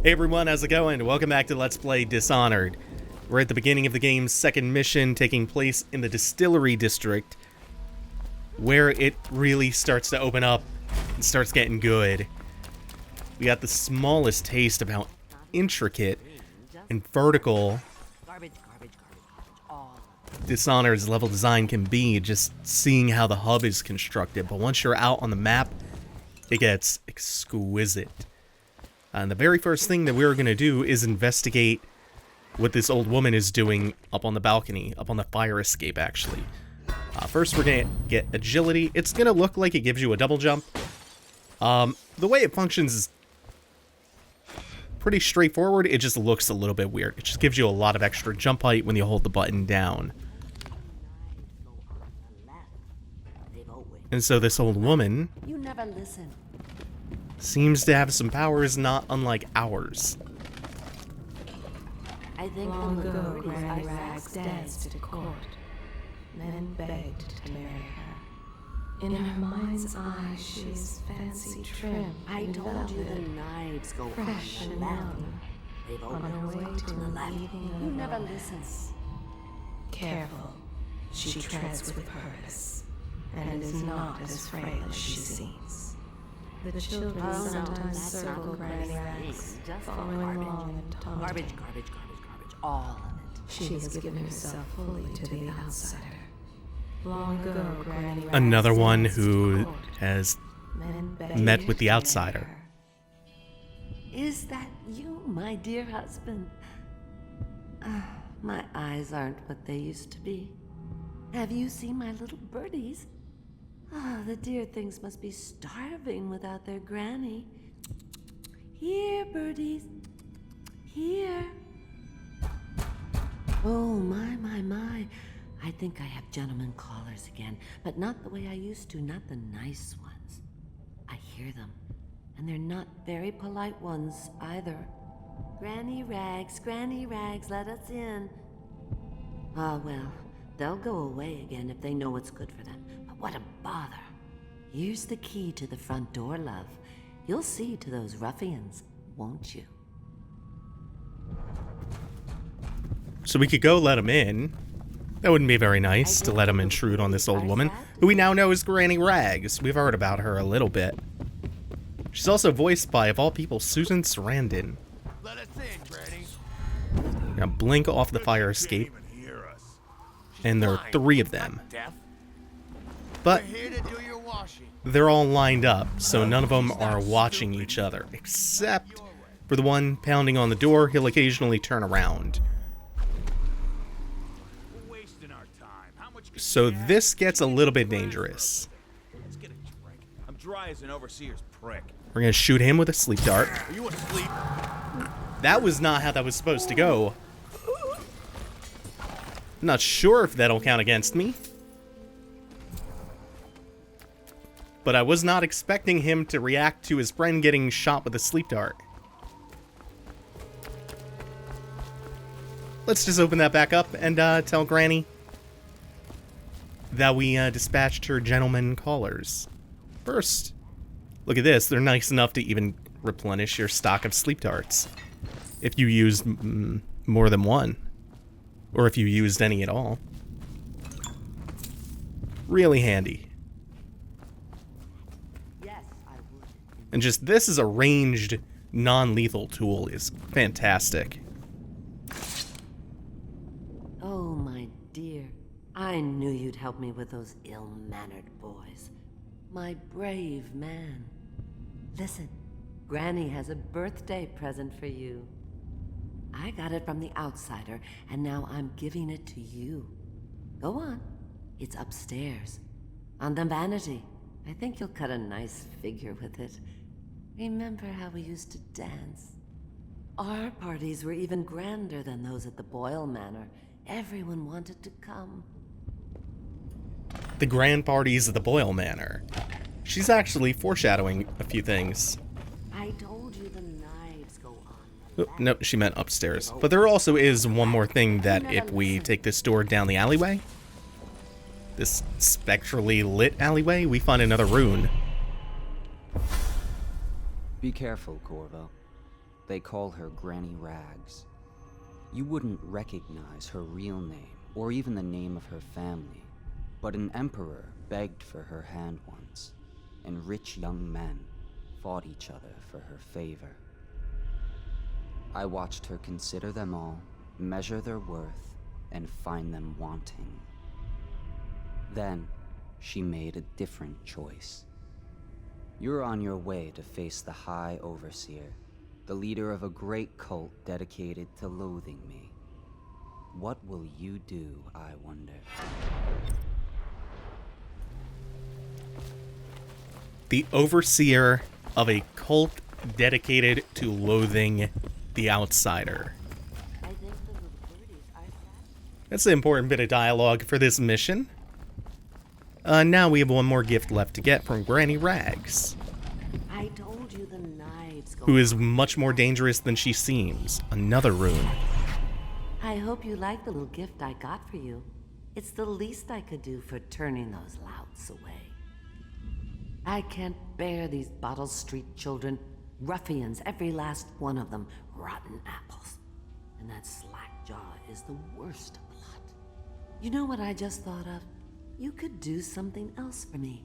Hey everyone, how's it going? Welcome back to Let's Play Dishonored. We're at the beginning of the game's second mission, taking place in the Distillery District, where it really starts to open up and starts getting good. We got the smallest taste of how intricate and vertical Dishonored's level design can be, just seeing how the hub is constructed. But once you're out on the map, it gets exquisite. And the very first thing that we're going to do is investigate what this old woman is doing up on the balcony, up on the fire escape, actually. First, we're going to get agility. It's going to look like it gives you a double jump. The way it functions is pretty straightforward. It just looks a little bit weird. It just gives you a lot of extra jump height when you hold the button down. And so this old woman seems to have some powers not unlike ours. I think long ago, Granny Rags danced at court. Men begged to marry her. In her mind's eye, she's fancy trim. I told you the knives go fresh and young. They've On her way to the left. You never listen. Careful, she treads with purpose, and is not as frail as she seems. The children sometimes circle Granny Rags, following along and taunting. Garbage, all of it. She has given herself fully to the outsider. Long ago, Granny Rags Another one danced who at court. has Men begged met with the to marry outsider. her. Is that you, my dear husband? My eyes aren't what they used to be. Have you seen my little birdies? The dear things must be starving without their granny. Here, birdies. Here. Oh, my. I think I have gentlemen callers again, but not the way I used to, not the nice ones. I hear them, and they're not very polite ones either. Granny Rags, let us in. Ah, well, they'll go away again if they know what's good for them. But what a bother. Here's the key to the front door, love. You'll see to those ruffians, won't you? So we could go let him in. That wouldn't be very nice to let him intrude on this old woman, who we now know is Granny Rags. We've heard about her a little bit. She's also voiced by, of all people, Susan Sarandon. Let us in, Granny. Now blink off the fire escape, and there are 3 of them. But Here to do your washing. they're all lined up, so none of them are watching each other, except for the one pounding on the door. He'll occasionally turn around. We're wasting our time. How much So this gets a little bit dangerous. Let's get a drink. I'm dry as an overseer's prick. We're gonna shoot him with a sleep dart. Are you asleep? That was not how that was supposed to go. Not sure if that'll count against me. But I was not expecting him to react to his friend getting shot with a sleep dart. Let's just open that back up and tell Granny that we dispatched her gentlemen callers. First, look at this. They're nice enough to even replenish your stock of sleep darts. If you used more than one. Or if you used any at all. Really handy. Yes, I would. And just this as a ranged, non-lethal tool is fantastic. Oh, my dear. I knew you'd help me with those ill-mannered boys. My brave man. Listen, Granny has a birthday present for you. I got it from the outsider, and now I'm giving it to you. Go on. It's upstairs. On the vanity. I think you'll cut a nice figure with it. Remember how we used to dance? Our parties were even grander than those at the Boyle Manor. Everyone wanted to come. The grand parties at the Boyle Manor. She's actually foreshadowing a few things. I told you the knives go on. Oh, no, she meant upstairs. But there also is one more thing that if we take this door down the alleyway, this spectrally lit alleyway, we find another rune. Be careful, Corvo. They call her Granny Rags. You wouldn't recognize her real name, or even the name of her family, but an emperor begged for her hand once, and rich young men fought each other for her favor. I watched her consider them all, measure their worth, and find them wanting. Then, she made a different choice. You're on your way to face the High Overseer, the leader of a great cult dedicated to loathing me. What will you do, I wonder? The Overseer of a cult dedicated to loathing the outsider. That's an important bit of dialogue for this mission. Now we have one more gift left to get from Granny Rags, I told you the knives go. who is much more dangerous than she seems. Another rune. I hope you like the little gift I got for you. It's the least I could do for turning those louts away. I can't bear these Bottle Street children. Ruffians, every last one of them. Rotten apples. And that slack jaw is the worst of the lot. You know what I just thought of? You could do something else for me.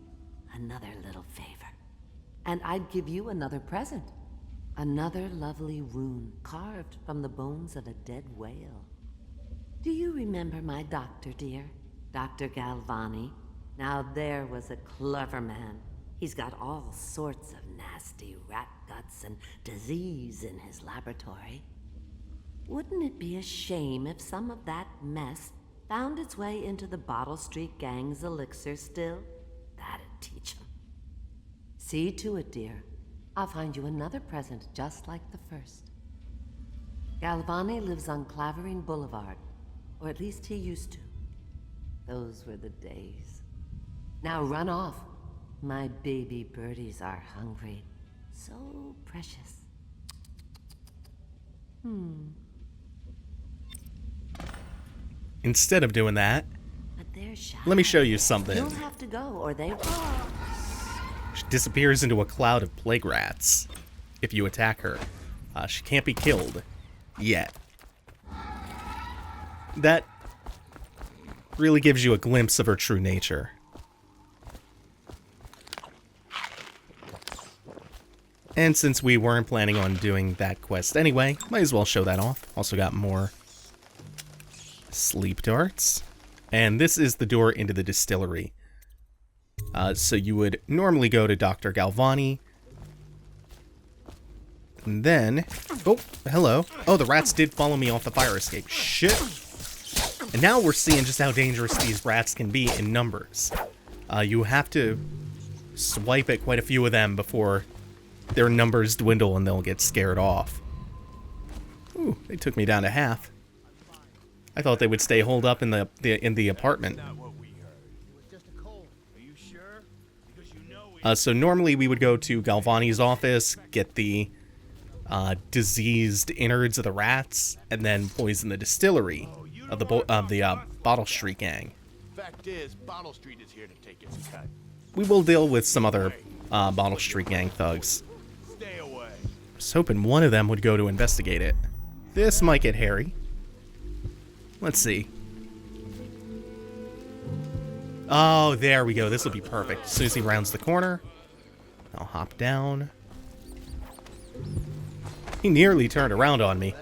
Another little favor. And I'd give you another present. Another lovely rune carved from the bones of a dead whale. Do you remember my doctor, dear? Dr. Galvani? Now there was a clever man. He's got all sorts of nasty rat guts and disease in his laboratory. Wouldn't it be a shame if some of that mess found its way into the Bottle Street Gang's elixir still? That'd teach him. See to it, dear. I'll find you another present just like the first. Galvani lives on Clavering Boulevard, or at least he used to. Those were the days. Now run off. My baby birdies are hungry. So precious. Instead of doing that, But they're shy. let me show you something. You'll have to go, or they will. She disappears into a cloud of plague rats if you attack her. She can't be killed yet. That really gives you a glimpse of her true nature. And since we weren't planning on doing that quest anyway, might as well show that off. Also got more sleep darts. And this is the door into the distillery. So you would normally go to Dr. Galvani. And then... Oh, hello. Oh, the rats did follow me off the fire escape. Shit. And now we're seeing just how dangerous these rats can be in numbers. You have to swipe at quite a few of them before their numbers dwindle and they'll get scared off. Ooh, they took me down to half. I thought they would stay holed up in the apartment. So normally we would go to Galvani's office, get the diseased innards of the rats, and then poison the distillery of the Bottle Street gang. Fact is, Bottle Street is here to take its cut. We will deal with some other Bottle Street gang thugs. Stay away. I was hoping one of them would go to investigate it. This might get hairy. Let's see. Oh, there we go. This will be perfect. As soon as he rounds the corner, I'll hop down. He nearly turned around on me.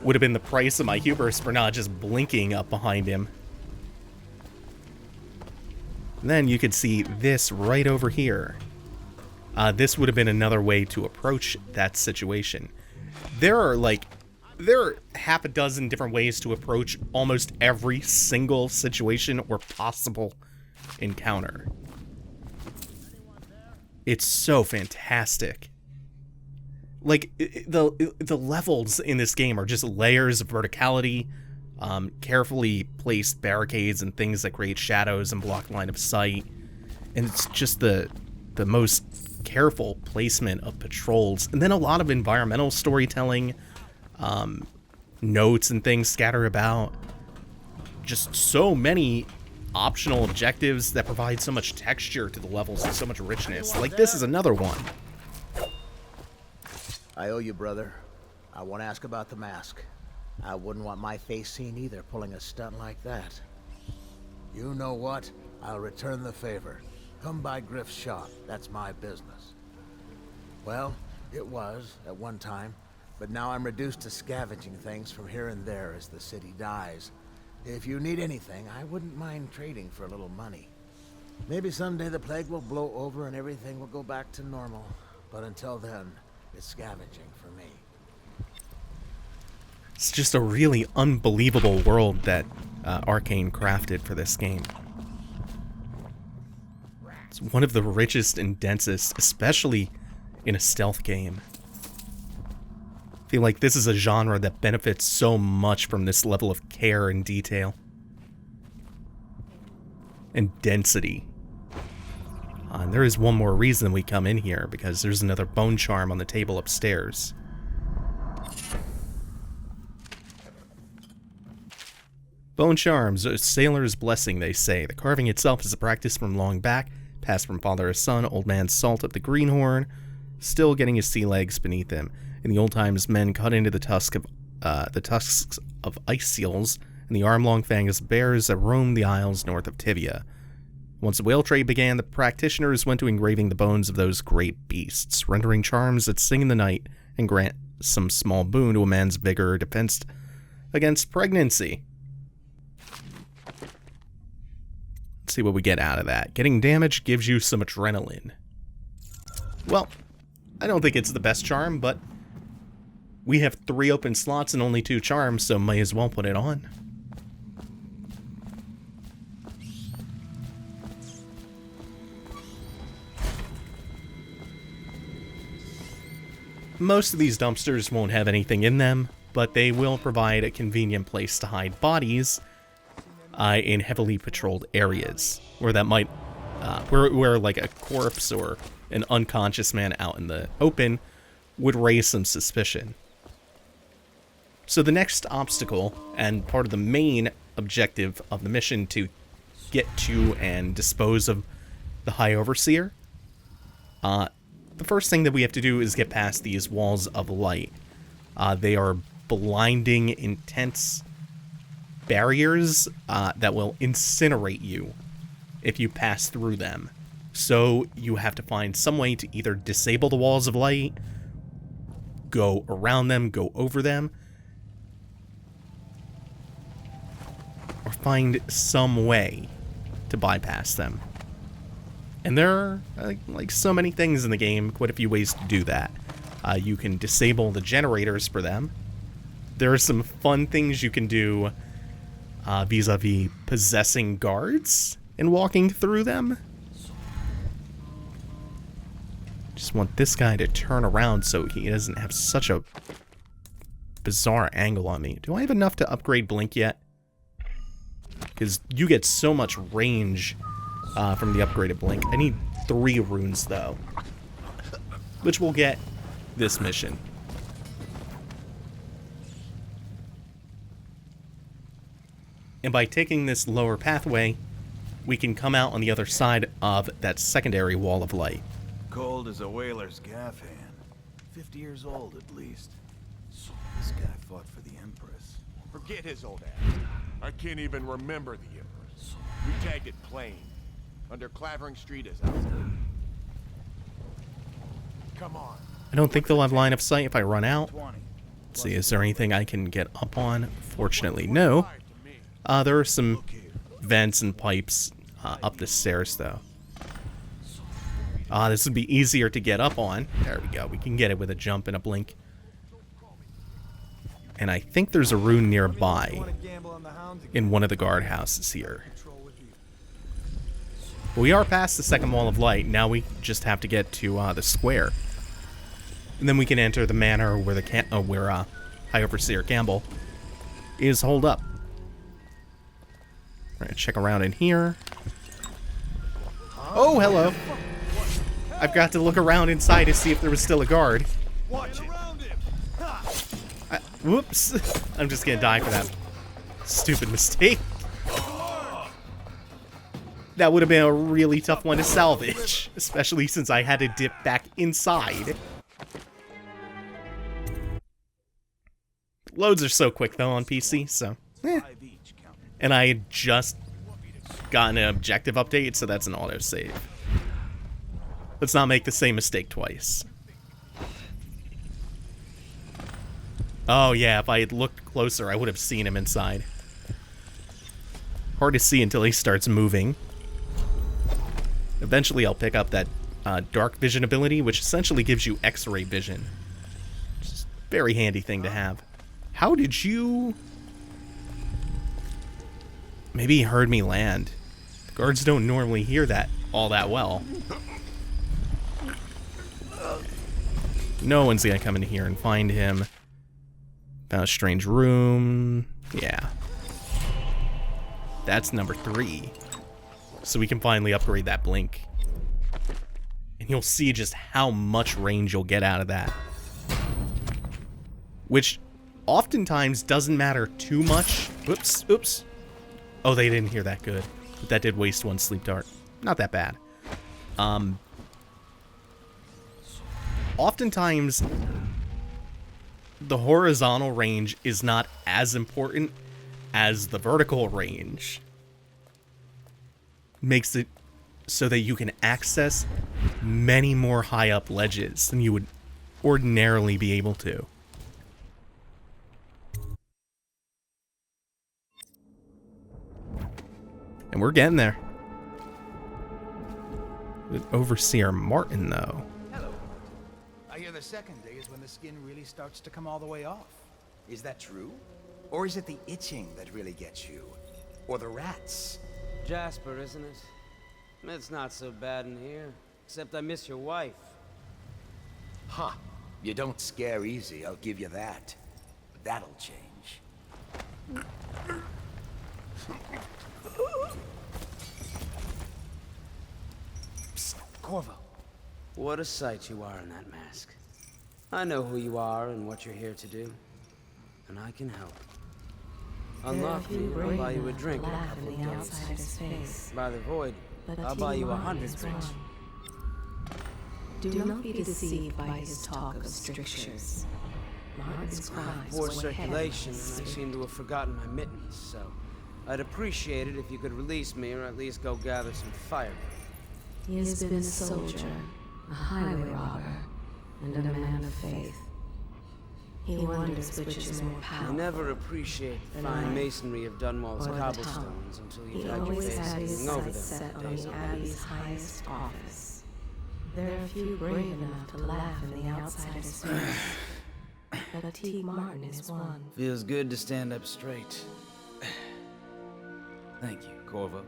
Would have been the price of my hubris for not just blinking up behind him. And then you could see this right over here. This would have been another way to approach that situation. There are half a dozen different ways to approach almost every single situation or possible encounter. It's so fantastic. Like, the levels in this game are just layers of verticality, carefully placed barricades and things that create shadows and block line of sight. And it's just the most careful placement of patrols. And then a lot of environmental storytelling, notes and things scattered about. Just so many optional objectives that provide so much texture to the levels and so much richness. Like, this is another one. I owe you, brother. I won't ask about the mask. I wouldn't want my face seen either, pulling a stunt like that. You know what? I'll return the favor. Come by Griff's shop. That's my business. Well, it was, at one time, but now I'm reduced to scavenging things from here and there as the city dies. If you need anything, I wouldn't mind trading for a little money. Maybe someday the plague will blow over and everything will go back to normal. But until then, it's scavenging for me. It's just a really unbelievable world that Arkane crafted for this game. It's one of the richest and densest, especially in a stealth game. I feel like this is a genre that benefits so much from this level of care and detail. And density. And there is one more reason we come in here, because there's another bone charm on the table upstairs. Bone charms, a sailor's blessing, they say. The carving itself is a practice from long back, passed from father to son. Old man Salt of the Greenhorn, still getting his sea legs beneath him. In the old times, men cut into the tusks of ice seals and the arm-long fangs of bears that roamed the isles north of Tivia. Once the whale trade began, the practitioners went to engraving the bones of those great beasts, rendering charms that sing in the night and grant some small boon to a man's vigor or defense against pregnancy. Let's see what we get out of that. Getting damage gives you some adrenaline. Well, I don't think it's the best charm, but we have 3 open slots and only 2 charms, so may as well put it on. Most of these dumpsters won't have anything in them, but they will provide a convenient place to hide bodies in heavily patrolled areas, where that might, where like a corpse or an unconscious man out in the open would raise some suspicion. So the next obstacle, and part of the main objective of the mission to get to and dispose of the High Overseer, the first thing that we have to do is get past these walls of light. They are blinding, intense barriers that will incinerate you if you pass through them. So you have to find some way to either disable the walls of light, go around them, go over them, or find some way to bypass them. And there are, like so many things in the game, quite a few ways to do that. You can disable the generators for them. There are some fun things you can do vis-a-vis possessing guards and walking through them. Just want this guy to turn around so he doesn't have such a bizarre angle on me. Do I have enough to upgrade Blink yet? Because you get so much range from the upgraded Blink. I need 3 runes, though, which we'll get this mission. And by taking this lower pathway, we can come out on the other side of that secondary wall of light. Cold as a whaler's gaff hand. 50 years old, at least. This guy fought for the Empress. Forget his old ass. I can't even remember the Empress. We tagged it plain. Under Clavering Street as house. Come on. I don't think they'll have line of sight if I run out. Let's see, is there anything I can get up on? Fortunately, no. There are some vents and pipes up the stairs, though. This would be easier to get up on. There we go. We can get it with a jump and a blink. And I think there's a rune nearby in one of the guardhouses here. But we are past the second wall of light. Now we just have to get to the square. And then we can enter the manor where the High Overseer Campbell is holed up. We're gonna check around in here. Oh, hello. I've got to look around inside to see if there was still a guard. Whoops. I'm just gonna die for that stupid mistake. That would have been a really tough one to salvage, especially since I had to dip back inside. Loads are so quick, though, on PC, so... eh. And I had just gotten an objective update, so that's an autosave. Let's not make the same mistake twice. Oh, yeah, if I had looked closer, I would have seen him inside. Hard to see until he starts moving. Eventually, I'll pick up that dark vision ability, which essentially gives you X-ray vision. Which is a very handy thing to have. How did you... Maybe he heard me land. The guards don't normally hear that all that well. No one's gonna come in here and find him. Found a strange room. Yeah. That's number 3. So we can finally upgrade that blink. And you'll see just how much range you'll get out of that. Which oftentimes doesn't matter too much. Oops, oops. Oh, they didn't hear that good. But that did waste 1 sleep dart. Not that bad. Oftentimes, the horizontal range is not as important as the vertical range. Makes it so that you can access many more high up ledges than you would ordinarily be able to. And we're getting there. With Overseer Martin, though. Hello. I hear the second day is when the skin really starts to come all the way off. Is that true? Or is it the itching that really gets you? Or the rats? Jasper, isn't it? It's not so bad in here. Except I miss your wife. Huh. You don't scare easy, I'll give you that. But that'll change. Psst, Corvo. What a sight you are in that mask. I know who you are and what you're here to do. And I can help. Unlock me, and I'll buy you a drink in a couple of days. By the void, I'll buy you 100 drinks. Do not be deceived by his talk of strictures. Martin's scribes Poor were circulation, and I headless. seem to have forgotten my mittens, so I'd appreciate it if you could release me or at least go gather some firewood. He has been a soldier, a highway robber, and a man of faith. He wonders which is more I powerful. never appreciate the fine masonry of Dunwall's or the cobblestones until He you've had your always face had his hanging over sights them set for on days the on Abbey's end. highest office. There are few brave enough to laugh in the outsider's face. But Teague Martin is one. Feels good to stand up straight. Thank you, Corvo.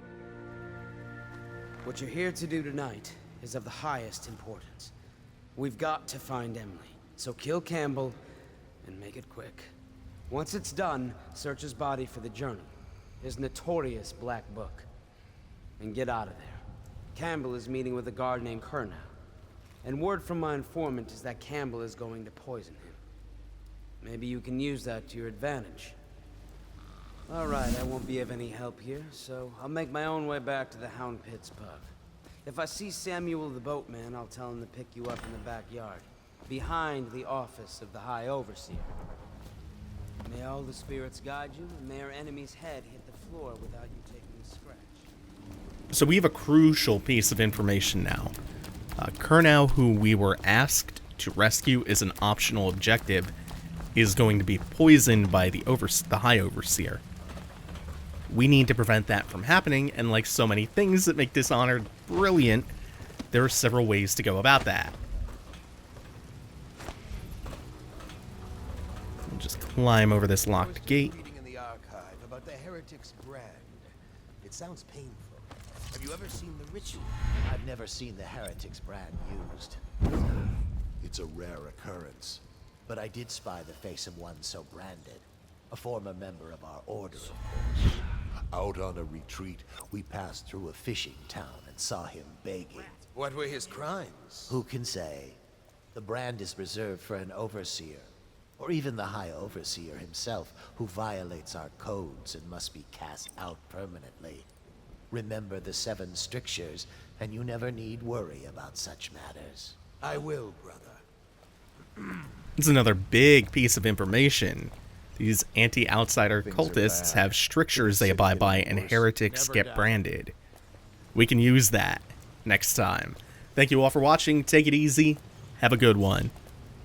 What you're here to do tonight is of the highest importance. We've got to find Emily, so kill Campbell and make it quick. Once it's done, search his body for the journal, his notorious black book, and get out of there. Campbell is meeting with a guard named Kurnow, and word from my informant is that Campbell is going to poison him. Maybe you can use that to your advantage. All right, I won't be of any help here, so I'll make my own way back to the Hound Pits pub. If I see Samuel the boatman, I'll tell him to pick you up in the backyard, behind the office of the High Overseer. May all the spirits guide you, and may our enemy's head hit the floor without you taking a scratch. So we have a crucial piece of information now. Kurnow, who we were asked to rescue as an optional objective, is going to be poisoned by the High Overseer. We need to prevent that from happening, and like so many things that make Dishonored brilliant, there are several ways to go about that. We'll just climb over this locked gate. Reading in the archive about the heretic's brand. It sounds painful. Have you ever seen the ritual? I've never seen the heretic's brand used. It's a rare occurrence. But I did spy the face of one so branded. A former member of our order, of course. Out on a retreat, we passed through a fishing town and saw him begging. What were his crimes? Who can say? The brand is reserved for an overseer, or even the High Overseer himself, who violates our codes and must be cast out permanently. Remember the 7 strictures, and you never need worry about such matters. I will, brother. It's another big piece of information These anti-outsider cultists have strictures they abide by, and heretics get branded. We can use that next time. Thank you all for watching. Take it easy. Have a good one.